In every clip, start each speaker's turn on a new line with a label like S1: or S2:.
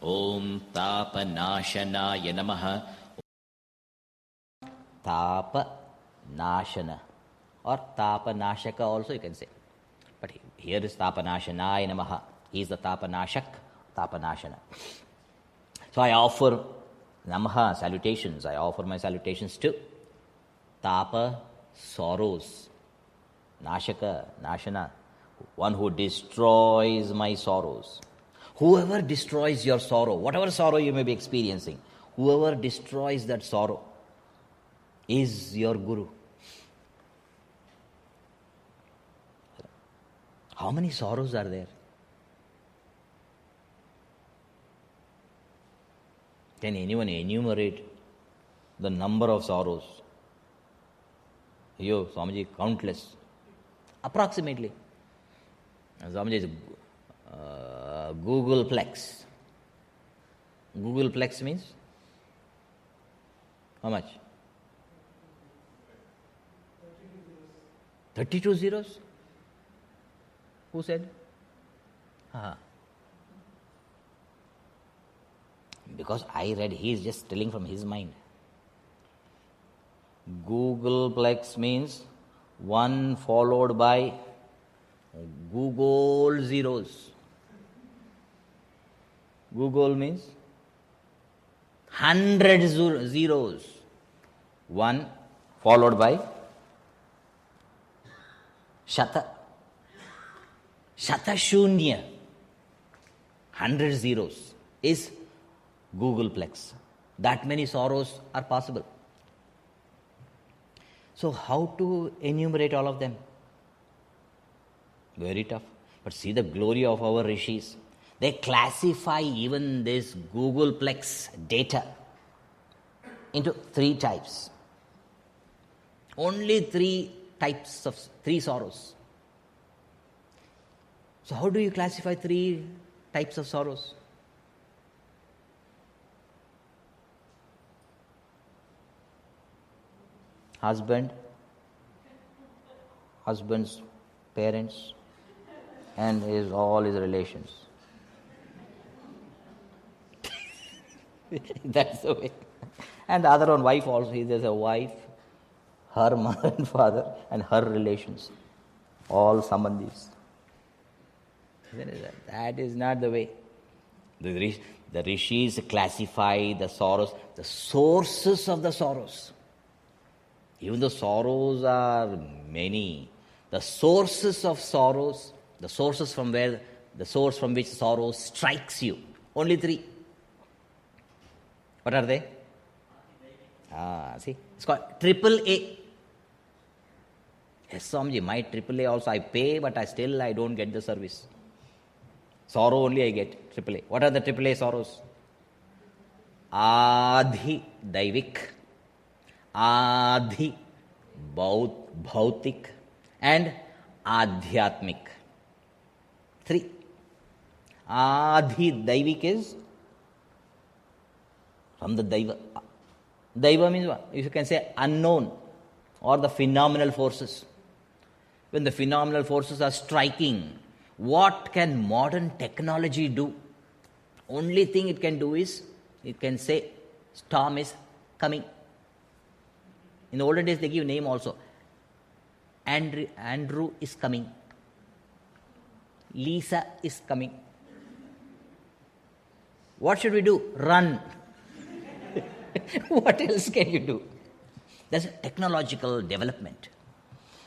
S1: Om Tapanashanaya Namaha. Tapanashana or Tapanashaka also you can say. But here is Tapanashanaya Namaha. He is the Tapanashak, Tapanashana. So I offer Namaha salutations. I offer my salutations to Tapa, sorrows. Nashaka, Nashana, one who destroys my sorrows. Whoever destroys your sorrow, whatever sorrow you may be experiencing, whoever destroys that sorrow is your Guru. How many sorrows are there? Can anyone enumerate the number of sorrows? Yo, Swamiji, countless. Approximately. Swamiji is Googleplex. Googleplex means how much? 32 zeros? Who said? Because I read, he is just telling from his mind. Googleplex means 1 followed by Google zeros. Google means 100 zeros. 1 followed by Shata. Shata Shunya. 100 zeros is Googleplex. That many sorrows are possible. So how to enumerate all of them? Very tough. But see the glory of our rishis. They classify even this Googleplex data into 3 types. Only 3 types of 3 sorrows. So how do you classify 3 types of sorrows? Husband, husband's parents, and all his relations. That's the way. And the other one, wife also. There's a wife, her mother and father, and her relations. All sambandhis. That is not the way. The rishis classify the sorrows, the sources of the sorrows. Even though sorrows are many, the sources of sorrows, the sources from where, the source from which sorrow strikes you, only 3. What are they? See, it's called AAA. Yes, Swamiji, my AAA also I pay, but I don't get the service. Sorrow only I get, AAA. What are the AAA sorrows? Adhi Daivik, Adhi Bhautik, and Adhyatmik. 3. Adhi Daivik is from the Daiva. Daiva means what? You can say unknown or the phenomenal forces. When the phenomenal forces are striking, what can modern technology do? Only thing it can do is, it can say, storm is coming. In the olden days, they give name also. Andrew is coming. Lisa is coming. What should we do? Run. What else can you do? That's a technological development.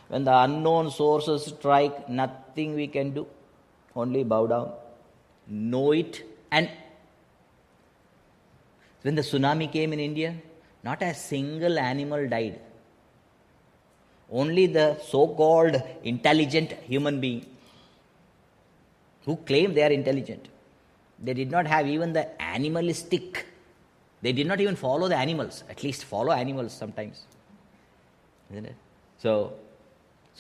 S1: When the unknown sources strike, nothing we can do. Only bow down. Know it. And when the tsunami came in India, not a single animal died. Only the so-called intelligent human being who claim they are intelligent. They did not have even the animalistic. They did not even follow the animals. At least follow animals sometimes. Isn't it? So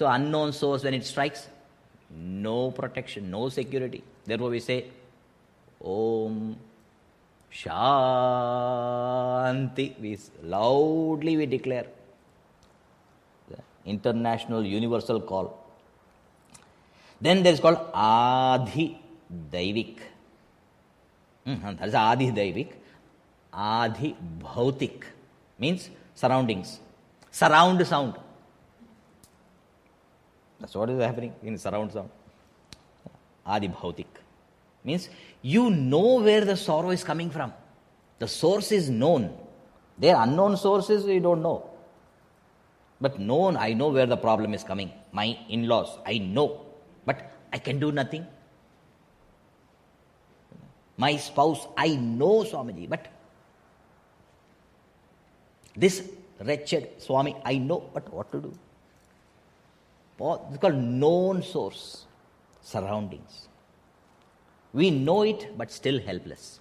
S1: unknown source, when it strikes, no protection, no security. Therefore we say, Om Shanti. Loudly we declare. The international universal call. Then there is called Adhi Daivik. That is Adi Daivik. Adi Bhautik means surroundings. Surround sound. That's what is happening in surround sound. Adi Bhautik means you know where the sorrow is coming from. The source is known. There are unknown sources you don't know. But known, I know where the problem is coming. My in-laws, I know. But I can do nothing. My spouse, I know, Swamiji, but this wretched Swami, I know, but what to do? It's called known source, surroundings. We know it, but still helpless.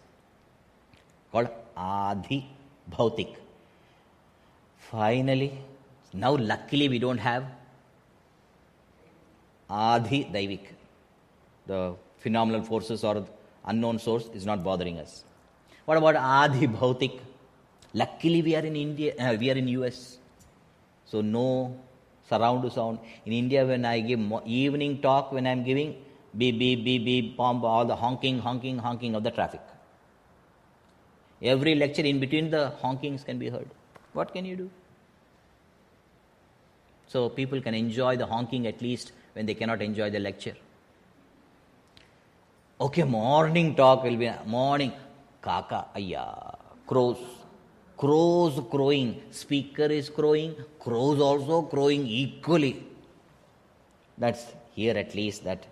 S1: Called Adi Bhautik. Finally, now luckily we don't have Adi Daivik. The phenomenal forces or unknown source is not bothering us. What about Adi Bhautik? Luckily we are in India, we are in US. So no surround sound. In India when I give evening talk, when I am giving, beep, beep, beep, beep, bomb, all the honking of the traffic. Every lecture in between the honkings can be heard. What can you do? So people can enjoy the honking at least when they cannot enjoy the lecture. Okay, morning talk will be morning. Kaka, ayya, crows. Crows crowing. Speaker is crowing. Crows also crowing equally. That's here at least that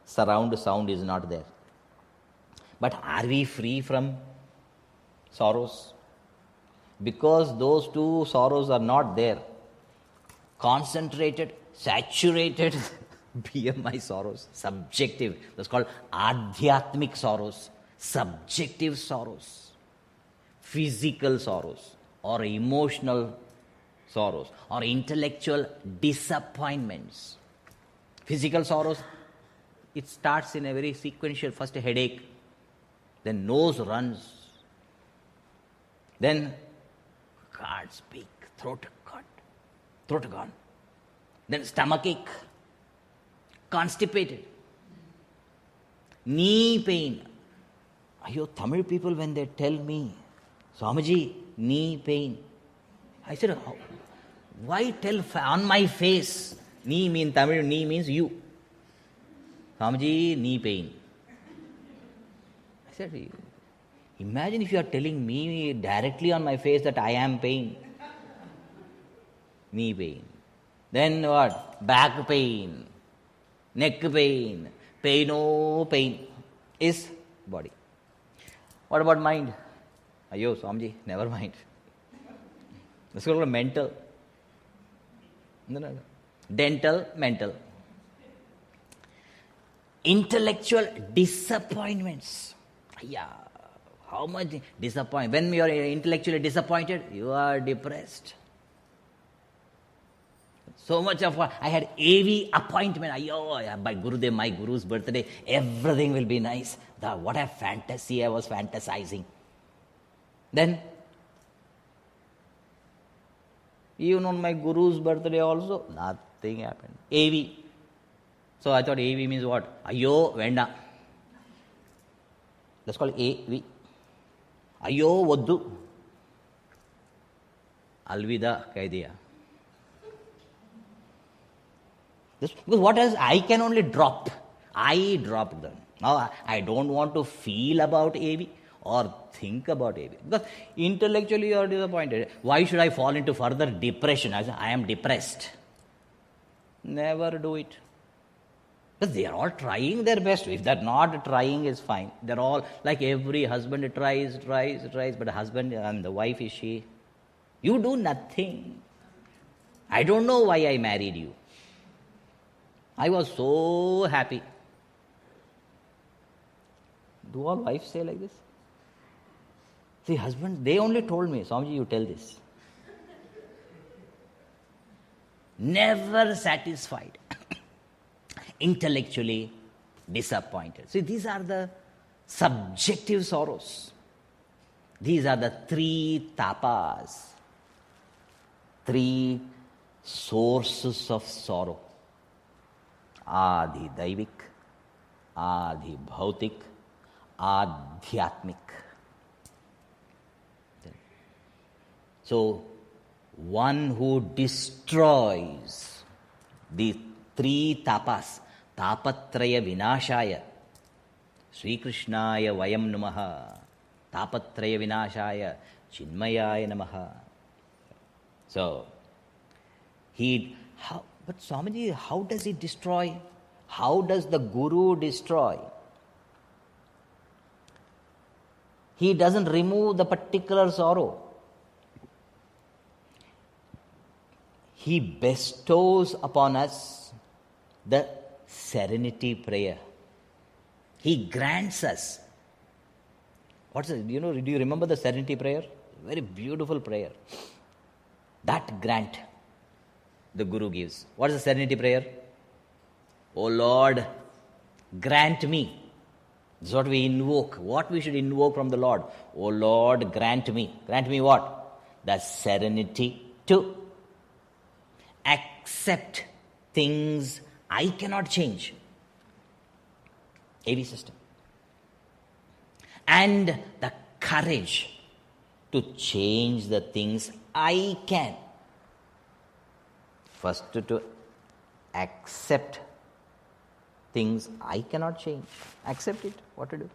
S1: surround sound is not there. But are we free from sorrows? Because those two sorrows are not there. Concentrated, saturated BMI sorrows, subjective. That's called adhyatmic sorrows, subjective sorrows, physical sorrows, or emotional sorrows, or intellectual disappointments. Physical sorrows, it starts in a very sequential, first a headache, then nose runs, then can't speak, throat gone, then stomachache, constipated, knee pain. Tamil people, when they tell me, Swamiji, knee pain, I said, why tell on my face? Knee means Tamil, knee means you. Swamiji, knee pain. I said, imagine if you are telling me directly on my face that I am pain. Knee pain. Then what? Back pain, neck pain, pain is body. What about mind? Ayo, Swamiji, never mind. That's called mental. No. Dental, mental. Intellectual disappointments. Yeah, how much disappointment? When you are intellectually disappointed, you are depressed. So much of I had AV appointment. By Gurudev, my Guru's birthday, everything will be nice. What a fantasy I was fantasizing. Then, even on my Guru's birthday also, nothing happened. AV. So I thought AV means what? Ayyo, venda. That's called AV. Ayyo, voddu. Alvida, kaidiya. Because what else? I can only drop. I dropped them. Now I don't want to feel about AV or think about AV. Because intellectually you are disappointed. Why should I fall into further depression? I am depressed. Never do it. Because they are all trying their best. If they're not trying, it's fine. They're all, like every husband tries, but the husband and the wife is she. You do nothing. I don't know why I married you. I was so happy. Do all wives say like this? See, husbands, they only told me, Swamiji, you tell this. Never satisfied. Intellectually disappointed. See, these are the subjective sorrows. These are the three tapas. Three sources of sorrow. Adi Daivik, Adi Bhautik, Adhyatmik. So, one who destroys the three tapas, tapatraya vinashaya, Sri Krishnaya vayam namaha, tapatraya vinashaya, chinmayaya namaha. So, but Swamiji, how does he destroy? How does the Guru destroy? He doesn't remove the particular sorrow. He bestows upon us the serenity prayer. He grants us. What's it? Do you remember the serenity prayer? Very beautiful prayer. That grant the Guru gives. What is the serenity prayer? O Lord, grant me. This is what we invoke. What we should invoke from the Lord. O Lord, grant me. Grant me what? The serenity to accept things I cannot change. AV system. And the courage to change the things I can. First, to accept things I cannot change. Accept it, what to do.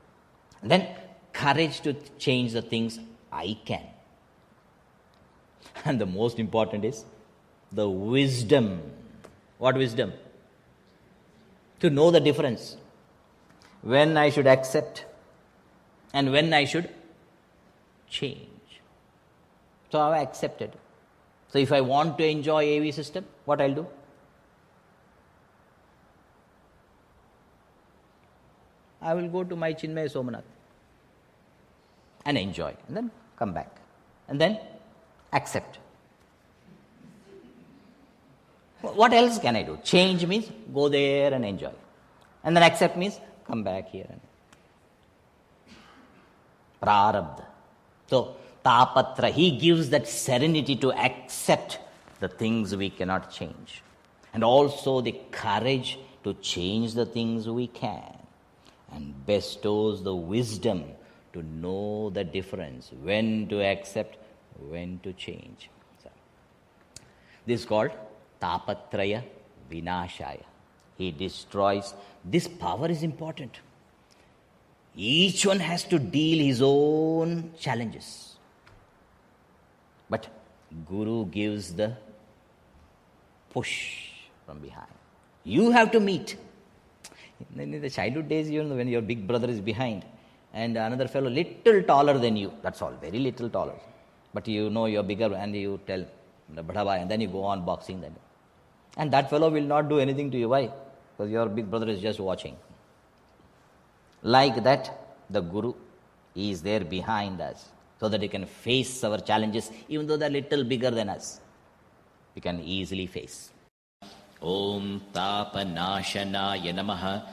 S1: And then courage to change the things I can. And the most important is the wisdom. What wisdom? To know the difference. When I should accept and when I should change. So I have accepted. So if I want to enjoy AV system, what I'll do? I will go to my Chinmaya Somanath and enjoy, and then come back, and then accept. What else can I do? Change means go there and enjoy, and then accept means come back here and prarabdha. So tapatra, he gives that serenity to accept the things we cannot change, and also the courage to change the things we can. And bestows the wisdom to know the difference, when to accept, when to change. So, this is called tapatraya vinashaya. He destroys. This power is important. Each one has to deal his own challenges. But Guru gives the push from behind. You have to meet. In the childhood days, when your big brother is behind and another fellow little taller than you, that's all, very little taller. But you're bigger and you tell, Bhadabhai, and then you go on boxing. Then. And that fellow will not do anything to you. Why? Because your big brother is just watching. Like that, the Guru is there behind us so that he can face our challenges, even though they're little bigger than us. We can easily face. Om Tapanashanaya Namaha